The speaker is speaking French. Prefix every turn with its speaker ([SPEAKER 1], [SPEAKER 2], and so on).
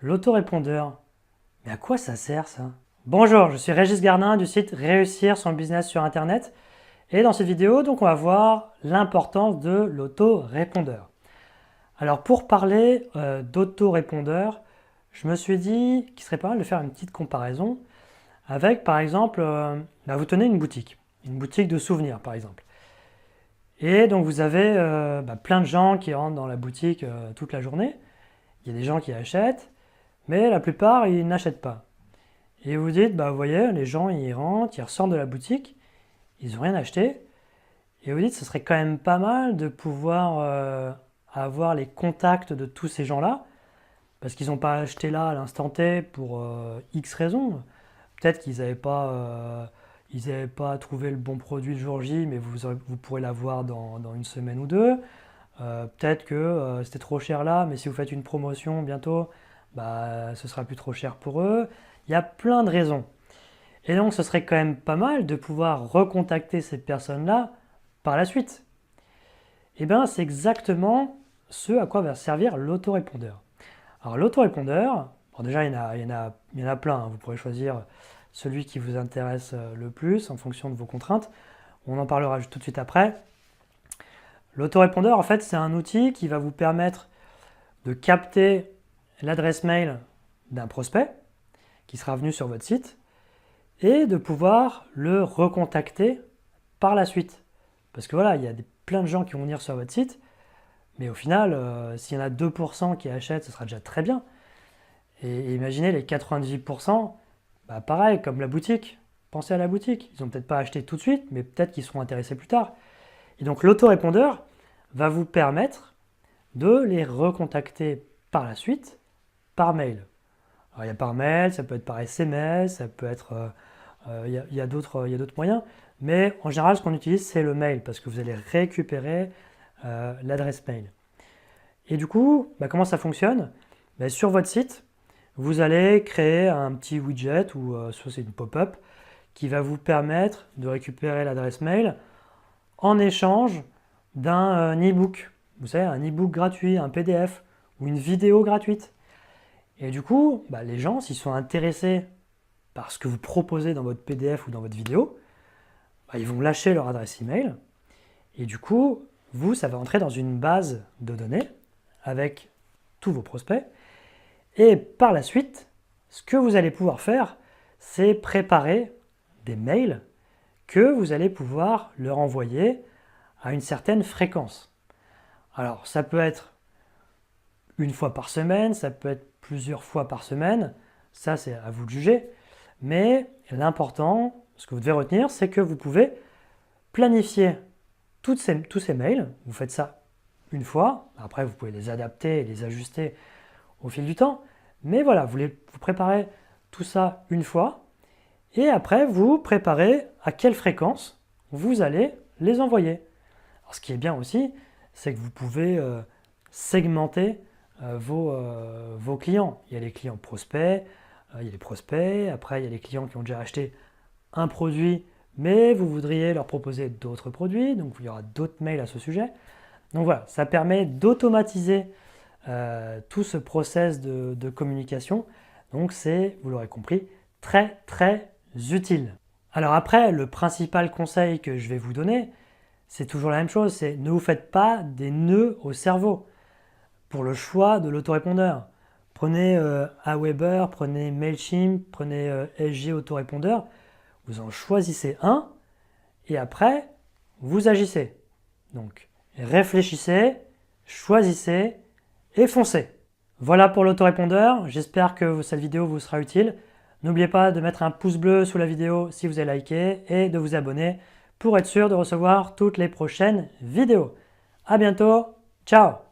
[SPEAKER 1] L'autorépondeur, mais à quoi ça sert ça? Bonjour, je suis Régis Gardin du site Réussir son business sur Internet. Et dans cette vidéo, donc, on va voir l'importance de l'autorépondeur. Alors pour parler d'autorépondeur, je me suis dit qu'il serait pas mal de faire une petite comparaison avec, par exemple, vous tenez une boutique de souvenirs par exemple. Et donc vous avez plein de gens qui rentrent dans la boutique toute la journée. Il y a des gens qui achètent, mais la plupart, ils n'achètent pas. Et vous dites, vous voyez, les gens, ils rentrent, ils ressortent de la boutique, ils n'ont rien acheté. Et vous dites, ce serait quand même pas mal de pouvoir avoir les contacts de tous ces gens-là, parce qu'ils n'ont pas acheté là à l'instant T pour X raisons. Peut-être qu'ils n'avaient pas trouvé le bon produit le jour J, mais vous pourrez l'avoir dans une semaine ou deux. Peut-être que c'était trop cher là, mais si vous faites une promotion bientôt, ce sera plus trop cher pour eux. Il y a plein de raisons. Et donc, ce serait quand même pas mal de pouvoir recontacter ces personnes-là par la suite. Et bien, c'est exactement ce à quoi va servir l'autorépondeur. Alors, l'autorépondeur, bon, déjà, il y en a plein. Vous pourrez choisir celui qui vous intéresse le plus en fonction de vos contraintes. On en parlera tout de suite après. L'autorépondeur, en fait, c'est un outil qui va vous permettre de capter l'adresse mail d'un prospect qui sera venu sur votre site et de pouvoir le recontacter par la suite. Parce que voilà, il y a plein de gens qui vont venir sur votre site, mais au final, s'il y en a 2% qui achètent, ce sera déjà très bien. Et imaginez les 98%, pareil, comme la boutique. Pensez à la boutique. Ils n'ont peut-être pas acheté tout de suite, mais peut-être qu'ils seront intéressés plus tard. Et donc l'autorépondeur va vous permettre de les recontacter par la suite par mail. Alors, il y a par mail, ça peut être par SMS, ça peut être... il y a d'autres moyens. Mais en général, ce qu'on utilise, c'est le mail parce que vous allez récupérer l'adresse mail. Et du coup, comment ça fonctionne? Sur votre site, vous allez créer un petit widget ou soit c'est une pop-up qui va vous permettre de récupérer l'adresse mail en échange d'un e-book. Vous savez, un e-book gratuit, un PDF ou une vidéo gratuite. Et du coup, les gens, s'ils sont intéressés par ce que vous proposez dans votre PDF ou dans votre vidéo, ils vont lâcher leur adresse email. Et du coup, vous, ça va entrer dans une base de données avec tous vos prospects. Et par la suite, ce que vous allez pouvoir faire, c'est préparer des mails que vous allez pouvoir leur envoyer à une certaine fréquence. Alors, ça peut être une fois par semaine, ça peut être plusieurs fois par semaine, ça c'est à vous de juger, mais l'important, ce que vous devez retenir, c'est que vous pouvez planifier tous ces mails, vous faites ça une fois, après vous pouvez les adapter et les ajuster au fil du temps, mais voilà, vous préparez tout ça une fois, et après vous préparez à quelle fréquence vous allez les envoyer. Alors, ce qui est bien aussi, c'est que vous pouvez segmenter vos clients. Il y a les clients prospects, il y a les prospects, après il y a les clients qui ont déjà acheté un produit, mais vous voudriez leur proposer d'autres produits, donc il y aura d'autres mails à ce sujet. Donc voilà, ça permet d'automatiser tout ce process de communication. Donc c'est, vous l'aurez compris, très très utile. Alors après, le principal conseil que je vais vous donner, c'est toujours la même chose, c'est ne vous faites pas des nœuds au cerveau pour le choix de l'autorépondeur. Prenez Aweber, prenez Mailchimp, prenez SG autorépondeur, vous en choisissez un et après, vous agissez. Donc, réfléchissez, choisissez et foncez. Voilà pour l'autorépondeur, j'espère que cette vidéo vous sera utile. N'oubliez pas de mettre un pouce bleu sous la vidéo si vous avez liké et de vous abonner pour être sûr de recevoir toutes les prochaines vidéos. À bientôt, ciao!